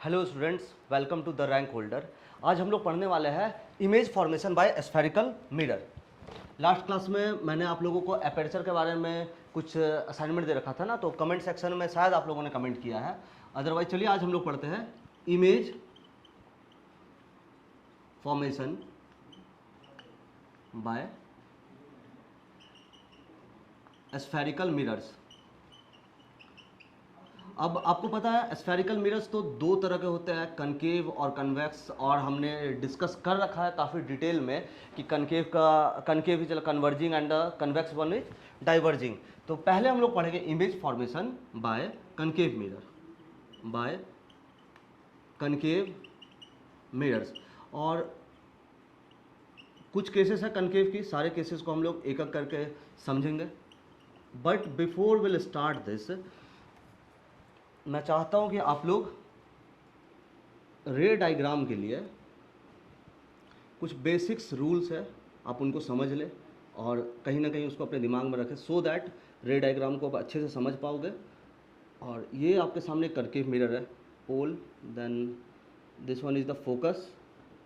Hello students, welcome to the rank holder. आज हम लोग पढ़ने वाले हैं image formation by spherical mirror. Last class में मैंने आप लोगों को एपर्चर के बारे में कुछ असाइनमेंट दे रखा था ना, तो कमेंट सेक्शन में शायद आप लोगों ने कमेंट किया है। अदरवाइज चलिए आज हम लोग पढ़ते हैं image formation by spherical mirrors. अब आपको पता है स्फेरिकल मिरर्स तो दो तरह के होते हैं, कनकेव और कन्वेक्स, और हमने डिस्कस कर रखा है काफ़ी डिटेल में कि concave is converging and convex one is diverging. तो पहले हम लोग पढ़ेंगे image formation by concave mirror, by concave mirrors. और कुछ केसेस है कनकेव की, सारे केसेस को हम लोग एक एक करके समझेंगे। But before will start this, मैं चाहता हूं कि आप लोग रे डायग्राम के लिए कुछ बेसिक्स रूल्स है, आप उनको समझ लें और कहीं ना कहीं उसको अपने दिमाग में रखें, सो दैट रे डायग्राम को आप अच्छे से समझ पाओगे। और ये आपके सामने कनकेव मिरर है, pole, then this one is the focus,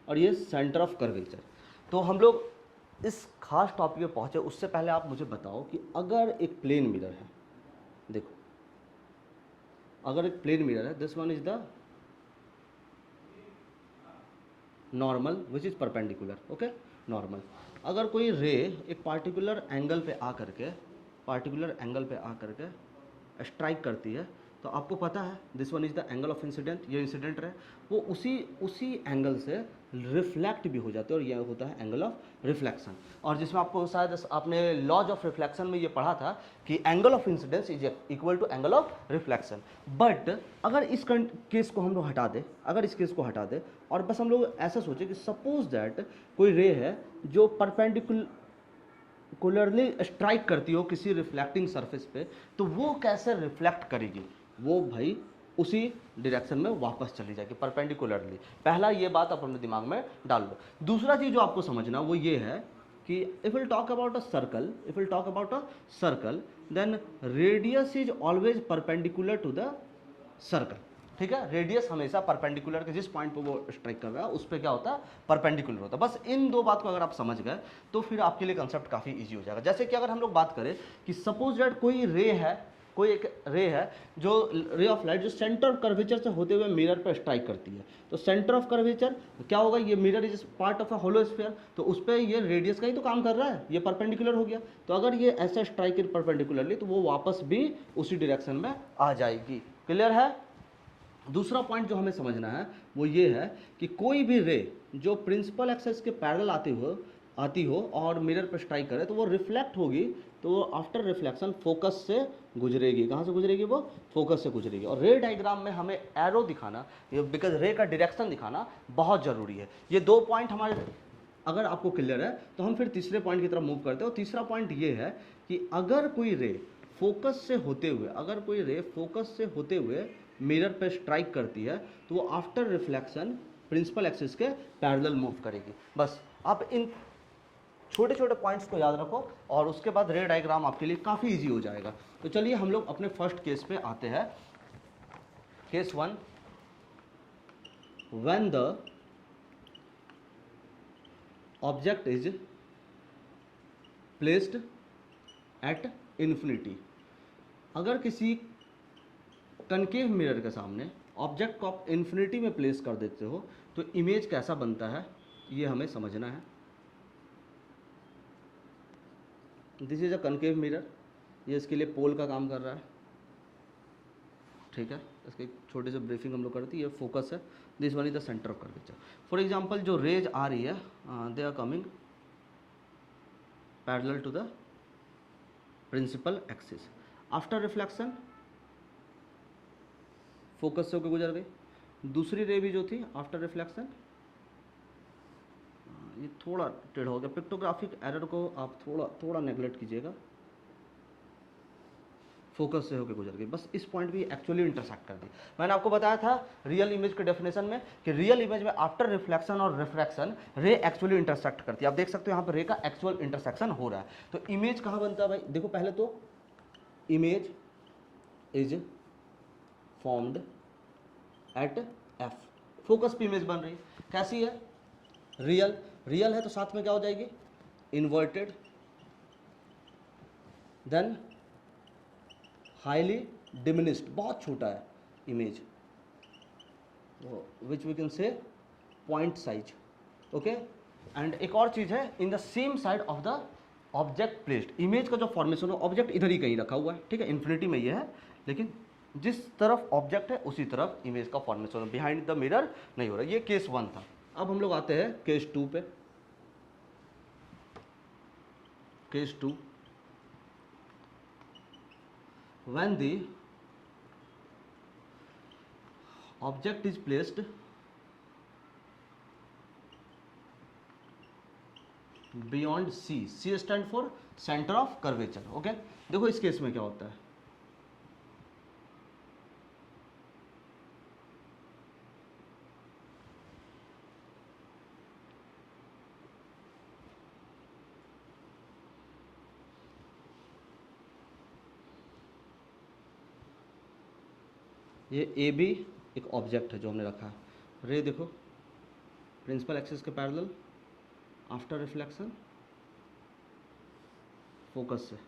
और ये सेंटर ऑफ कर्वेचर। तो हम लोग इस खास टॉपिक पे पहुँचे उससे पहले आप मुझे बताओ कि अगर एक प्लेन मिरर है, देखो अगर एक प्लेन मिरर है, this one is the normal which is perpendicular, okay normal. अगर कोई रे एक पार्टिकुलर एंगल पे आकर के स्ट्राइक करती है, तो आपको पता है this one is the angle of incident, ये इंसिडेंट है, वो उसी एंगल से रिफ्लेक्ट भी हो जाते हैं, और यह होता है एंगल ऑफ रिफ्लेक्शन। और जिसमें आपको शायद आपने लॉज ऑफ रिफ्लेक्शन में ये पढ़ा था कि angle of incidence is equal to angle of reflection. But अगर इस केस को हम लोग हटा दें, और बस हम लोग ऐसा सोचें कि सपोज दैट कोई रे है जो परपेंडिकुलरली स्ट्राइक करती हो किसी रिफ्लेक्टिंग सरफेस पे, तो वो कैसे रिफ्लेक्ट करेगी? वो भाई उसी डायरेक्शन में वापस चली जाएगी परपेंडिकुलरली। पहला ये बात आप अपने दिमाग में डाल लो। दूसरा चीज जो आपको समझना वो ये है कि if will talk about a circle, then radius is always perpendicular to the circle. ठीक है, रेडियस हमेशा परपेंडिकुलर के जिस पॉइंट पे वो स्ट्राइक कर रहा है उस पर क्या होता है, परपेंडिकुलर होता है। बस इन दो बात को अगर आप समझ गए तो फिर आपके लिए कंसेप्ट काफी इजी हो जाएगा। जैसे कि अगर हम लोग बात करें कि सपोज दैट कोई एक रे है जो रे ऑफ लाइट जो सेंटर ऑफ कर्वेचर से होते हुए मिरर पर स्ट्राइक करती है, तो सेंटर ऑफ कर्वेचर क्या होगा, ये mirror is part of a hollow sphere, तो उस पर ये रेडियस का ही तो काम कर रहा है, ये परपेंडिकुलर हो गया। तो अगर ये ऐसा स्ट्राइक परपेंडिकुलरली तो वो वापस भी उसी डायरेक्शन में आ जाएगी। क्लियर है? दूसरा पॉइंट जो हमें समझना है वो ये है कि कोई भी रे जो प्रिंसिपल एक्सिस के पैरेलल आती हो और मिरर पर स्ट्राइक करे तो वो रिफ्लेक्ट होगी, तो वो आफ्टर रिफ्लेक्शन फोकस से गुजरेगी। कहाँ से गुजरेगी? वो फोकस से गुजरेगी। और रे डायग्राम में हमें एरो दिखाना, बिकॉज रे का डायरेक्शन दिखाना बहुत ज़रूरी है। ये दो पॉइंट हमारे अगर आपको क्लियर है तो हम फिर तीसरे पॉइंट की तरफ मूव करते हैं। और तीसरा पॉइंट ये है कि अगर कोई रे फोकस से होते हुए मिरर पे स्ट्राइक करती है तो वो आफ्टर रिफ्लेक्शन प्रिंसिपल एक्सिस के पैरेलल मूव करेगी। बस आप इन छोटे छोटे पॉइंट्स को याद रखो और उसके बाद रे डायग्राम आपके लिए काफ़ी इजी हो जाएगा। तो चलिए हम लोग अपने फर्स्ट केस पे आते हैं। Case 1, when the object is placed at infinity. अगर किसी कनकेव मिरर के सामने ऑब्जेक्ट को आप इन्फिनिटी में प्लेस कर देते हो तो इमेज कैसा बनता है ये हमें समझना है। This is a concave mirror, ये इसके लिए पोल का काम कर रहा है। ठीक है, इसके एक छोटे से ब्रीफिंग हम लोग करते हैं। ये फोकस है, this one is the centre of curvature. For example जो रेज आ रही है they are coming parallel to the principal axis. After reflection focus से होकर गुजर गई। दूसरी रे भी जो थी आफ्टर रिफ्लेक्शन, ये थोड़ा टेढ़ा हो गया, पिक्टोग्राफिक एरर को आप थोड़ा नेगलेक्ट कीजिएगा। फोकस से होकर गुजर गई, बस इस पॉइंट भी एक्चुअली इंटरसेक्ट कर दी। मैंने आपको बताया था रियल इमेज के डेफिनेशन में कि रियल इमेज में आफ्टर रिफ्लेक्शन और रिफ्रैक्शन रे एक्चुअली इंटरसेक्ट करती है। आप देख सकते हो यहाँ पर रे का एक्चुअल इंटरसेक्शन हो रहा है। तो इमेज कहाँ बनता है भाई? देखो पहले तो image is formed eight F, focus पे इमेज बन रही है। कैसी है? रियल, रियल है तो साथ में क्या हो जाएगी? इन्वर्टेड, देन हाईली डिमिनिस्ड, बहुत छोटा है image, which we can say point size, okay. And एक और चीज़ है, in the same side of the object placed, image का जो फॉर्मेशन है, ऑब्जेक्ट इधर ही कहीं रखा हुआ है, ठीक है, इन्फिनिटी में ये है, लेकिन जिस तरफ ऑब्जेक्ट है उसी तरफ इमेज का फॉर्मेशन है, बिहाइंड द मिरर नहीं हो रहा। ये केस 1 था। अब हम लोग आते हैं केस 2 पे। Case 2, when the object is placed beyond C, C stand for centre of curvature, okay. देखो इस केस में क्या होता है, ये ए बी एक ऑब्जेक्ट है जो हमने रखा है। रे देखो प्रिंसिपल एक्सिस के पैरेलल, आफ्टर रिफ्लेक्शन फोकस से,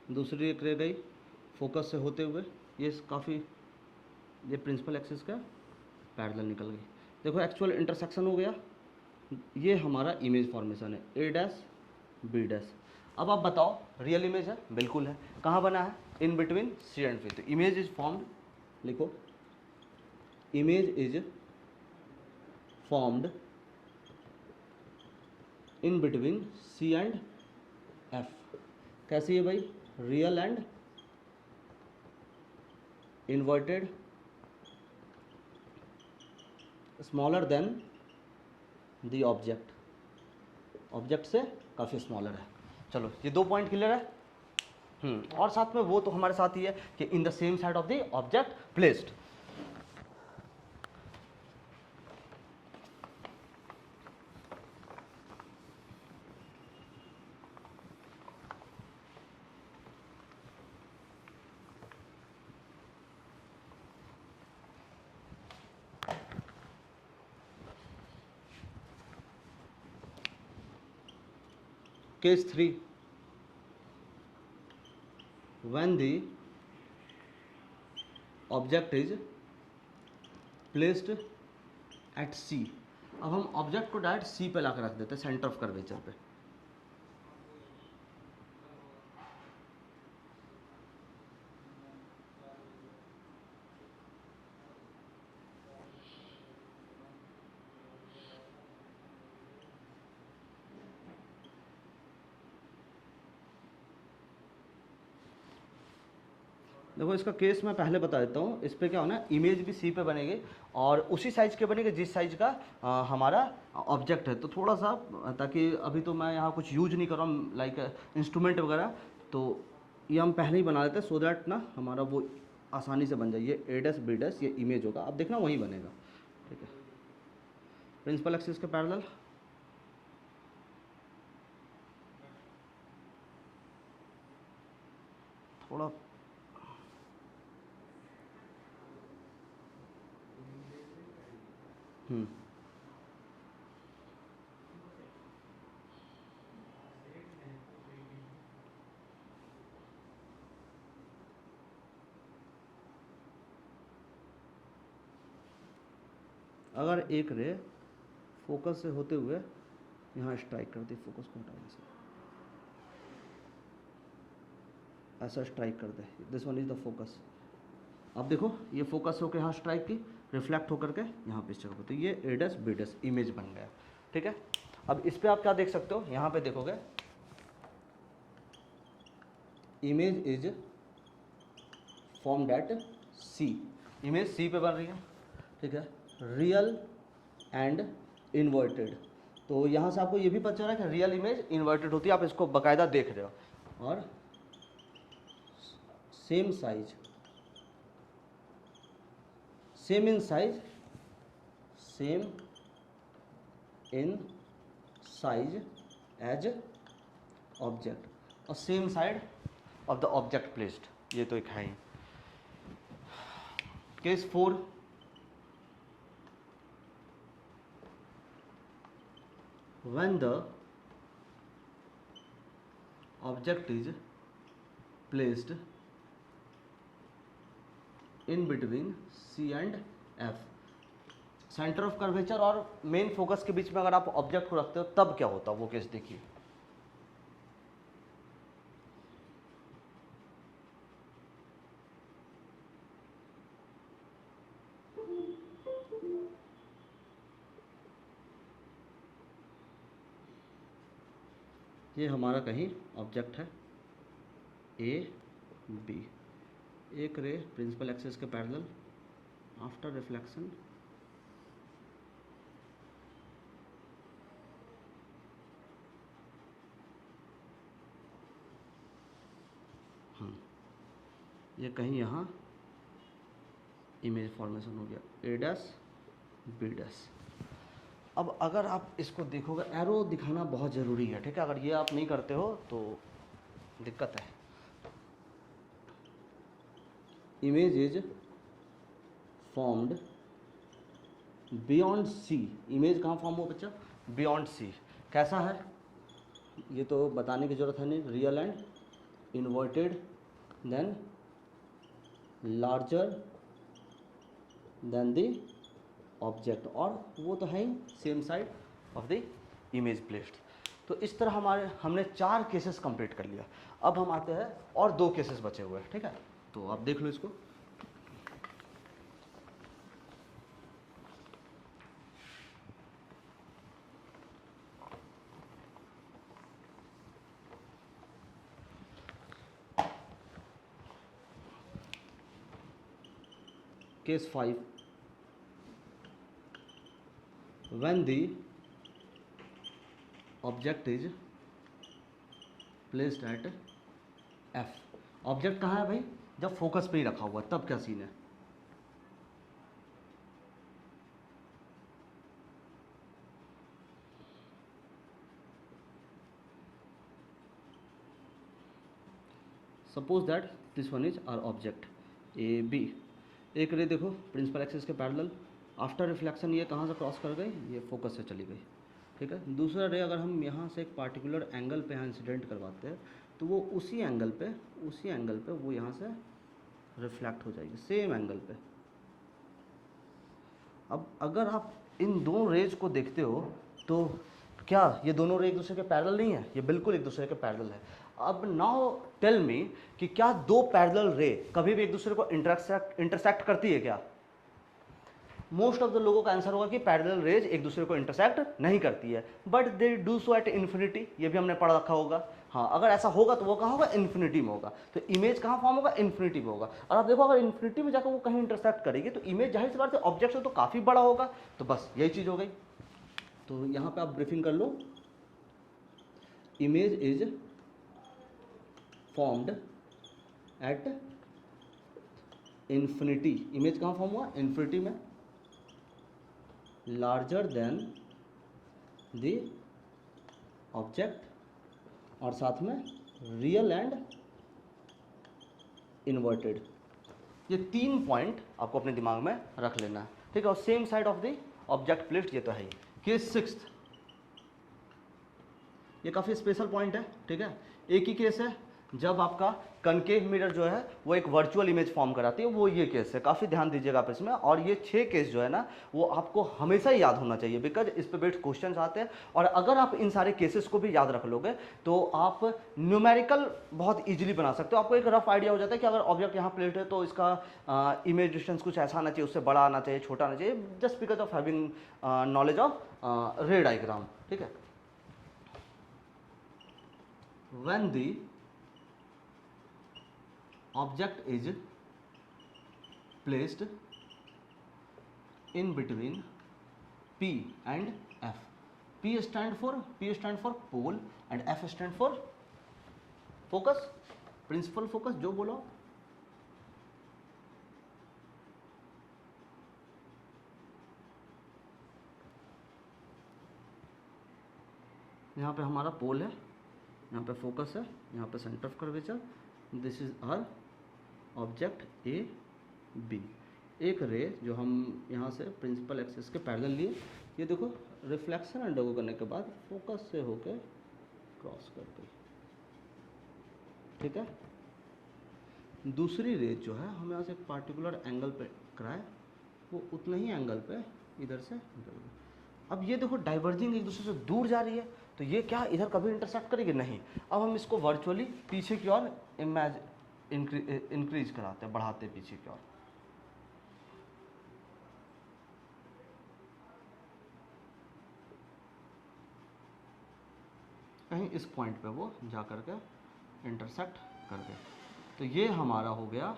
दूसरी एक रे गई फोकस से होते हुए, ये काफ़ी, ये प्रिंसिपल एक्सिस का पैरेलल निकल गई। देखो एक्चुअल इंटरसेक्शन हो गया, ये हमारा इमेज फॉर्मेशन है, ए डैश बी डैश। अब आप बताओ रियल इमेज है? बिल्कुल है। कहाँ बना है? In between C and P. तो इमेज इज फॉर्म्ड, लिखो image is formed in between C and F. कैसी है भाई? Real and inverted, smaller than the object, object से काफ़ी स्मॉलर है। चलो ये 2 पॉइंट क्लियर है। और साथ में वो तो हमारे साथ ही है कि इन the same side of the object placed. Case 3, when the object is placed at C। अब हम ऑब्जेक्ट को डायरेक्ट सी पे लाकर रख देते हैं, सेंटर ऑफ कर्वेचर पे। देखो इसका केस मैं पहले बता देता हूँ। इस पर क्या होना है, इमेज भी सी पे बनेगी और उसी साइज के बनेगी जिस साइज का हमारा ऑब्जेक्ट है। तो थोड़ा सा, ताकि अभी तो मैं यहाँ कुछ यूज नहीं कर रहा हूँ लाइक इंस्ट्रूमेंट वगैरह, तो ये हम पहले ही बना देते हैं सो दैट ना हमारा वो आसानी से बन जाए। ये ए डैश बी डैश ये इमेज होगा, अब देखना वहीं बनेगा, ठीक है। प्रिंसिपल एक्सिस के पैरेलल, थोड़ा अगर एक रे फोकस से होते हुए यहाँ स्ट्राइक कर दी, फोकस को हटा दे, ऐसा स्ट्राइक कर दे, this one is the focus. अब देखो ये फोकस होकर यहाँ स्ट्राइक की, रिफ्लेक्ट होकर के यहाँ पे स्ट्राइक, तो ये ए डैश बी डैश इमेज बन गया, ठीक है। अब इस पे आप क्या देख सकते हो, यहाँ पे देखोगे image is formed at C, image C पे बन रही है, ठीक है। रियल एंड इन्वर्टेड, तो यहाँ से आपको ये भी पता चल रहा है कि रियल इमेज इन्वर्टेड होती है, आप इसको बाकायदा देख रहे हो। और same size, same in size, same in size as object, और same side of the object placed, ये तो एक है ही। Case 4, when the object is placed in between C and F, centre of curvature और मेन फोकस के बीच में अगर आप ऑब्जेक्ट को रखते हो तब क्या होता है, वो केस देखिए। ये हमारा कहीं ऑब्जेक्ट है ए बी, एक रे प्रिंसिपल एक्सिस के पैरेलल, आफ्टर रिफ्लेक्शन ये कहीं यहाँ इमेज फॉर्मेशन हो गया ए डैश बी डैश। अब अगर आप इसको देखोगे, एरो दिखाना बहुत ज़रूरी है, ठीक है, अगर ये आप नहीं करते हो तो दिक्कत है। Image is formed beyond C, image कहाँ फॉर्म हो बच्चा, बियॉन्ड सी। कैसा है ये तो बताने की ज़रूरत है नहीं, real and inverted then larger than the object, और वो तो है ही same side of the image placed. तो इस तरह हमने 4 केसेस कंप्लीट कर लिया। अब हम आते हैं और 2 केसेस बचे हुए हैं, ठीक है, तो आप देख लो इसको। Case 5, when the object is placed at F, object कहाँ है भाई, जब फोकस पे ही रखा हुआ तब क्या सीन है। Suppose that this one is our object A B, एक रे देखो प्रिंसिपल एक्सिस के पैरेलल, आफ्टर रिफ्लेक्शन ये कहाँ से क्रॉस कर गई, ये फोकस से चली गई, ठीक है। दूसरा रे अगर हम यहाँ से एक पार्टिकुलर एंगल पे यहाँ इंसिडेंट करवाते हैं तो वो उसी एंगल पे वो यहाँ से रिफ्लेक्ट हो जाएगी, सेम एंगल पे। अब अगर आप इन दोनों रेज को देखते हो तो क्या ये दोनों रे एक दूसरे के पैरेलल नहीं है, ये बिल्कुल एक दूसरे के पैरेलल है। अब नाउ टेल मी कि क्या 2 पैरेलल रे कभी भी एक दूसरे को इंटरसेक्ट करती है क्या। मोस्ट ऑफ द लोगों का आंसर होगा कि पैरेलल रेज एक दूसरे को इंटरसेक्ट नहीं करती है, but they do so at infinity, ये भी हमने पढ़ रखा होगा। हाँ, अगर ऐसा होगा तो वो कहाँ होगा, इन्फिनिटी में होगा। तो इमेज कहाँ फॉर्म होगा, इन्फिनिटी में होगा। और आप देखो अगर इन्फिनिटी में जाकर वो कहीं इंटरसेक्ट करेगी तो इमेज जाहिर सी बात है ऑब्जेक्ट से तो काफ़ी बड़ा होगा। तो बस यही चीज़ हो गई। तो यहाँ पे आप ब्रीफिंग कर लो, image is formed at infinity, image कहाँ फॉर्म हुआ, इन्फिनिटी में, लार्जर देन द ऑब्जेक्ट, और साथ में रियल एंड इन्वर्टेड। ये 3 पॉइंट आपको अपने दिमाग में रख लेना है, ठीक है। और same side of the object placed, ये तो है ही। केस 6, ये काफ़ी स्पेशल पॉइंट है, ठीक है। एक ही केस है जब आपका कनकेव मिरर जो है वो एक वर्चुअल इमेज फॉर्म कराती है, वो ये केस है। काफ़ी ध्यान दीजिएगा आप इसमें। और ये 6 केस जो है ना वो आपको हमेशा ही याद होना चाहिए, बिकॉज इस पे बेस्ड क्वेश्चंस आते हैं। और अगर आप इन सारे केसेस को भी याद रख लोगे तो आप न्यूमेरिकल बहुत ईजिली बना सकते हो। आपको एक रफ आइडिया हो जाता है कि अगर ऑब्जेक्ट यहाँ प्लेट है तो इसका इमेज डिस्टेंस कुछ ऐसा आना चाहिए, उससे बड़ा आना चाहिए, छोटा आना चाहिए, just because of having knowledge of रे डायग्राम, ठीक है। when the object is placed in between P and F, P stand for pole and F stand for focus, principal focus, जो बोलो। यहाँ पे हमारा पोल है यहाँ पे फोकस है, यहाँ पे centre of curvature, this is our object A B. एक रे जो हम यहाँ से प्रिंसिपल एक्सिस के पैरेलल लिए, ये देखो रिफ्लेक्शन अंडरगो करने के बाद फोकस से होके क्रॉस कर गई, ठीक है। दूसरी रे जो है हम यहाँ से एक पार्टिकुलर एंगल पे कराए, वो उतना ही एंगल पे इधर से निकल गई। अब ये देखो डाइवर्जिंग एक दूसरे से दूर जा रही है, तो ये क्या इधर कभी इंटरसेक्ट करेगी? नहीं। अब हम इसको वर्चुअली पीछे की ओर इंक्रीज कराते हैं, बढ़ाते हैं पीछे की ओर। कहीं इस पॉइंट पे वो जा करके इंटरसेक्ट कर दे, तो ये हमारा हो गया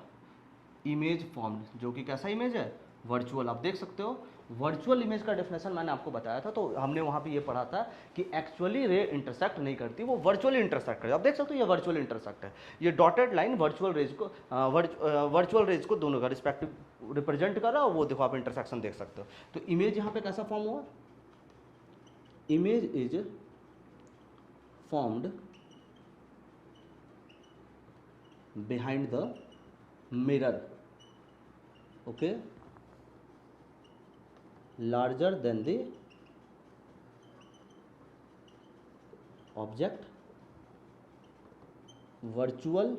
इमेज फॉर्म्ड, जो कि कैसा इमेज है? वर्चुअल। आप देख सकते हो वर्चुअल इमेज का डेफिनेशन मैंने आपको बताया था, तो हमने वहाँ पे ये पढ़ा था कि एक्चुअली रे इंटरसेक्ट नहीं करती, वो वर्चुअली इंटरसेक्ट करती। आप देख सकते हो ये वर्चुअल इंटरसेक्ट है, ये डॉटेड लाइन वर्चुअल रेज को दोनों का रिस्पेक्टिव रिप्रेजेंट कर रहा है, वो देखो आप इंटरसेक्शन देख सकते हो। तो इमेज यहाँ पे कैसा फॉर्म हुआ? Image is formed behind the mirror, okay, larger than the object, virtual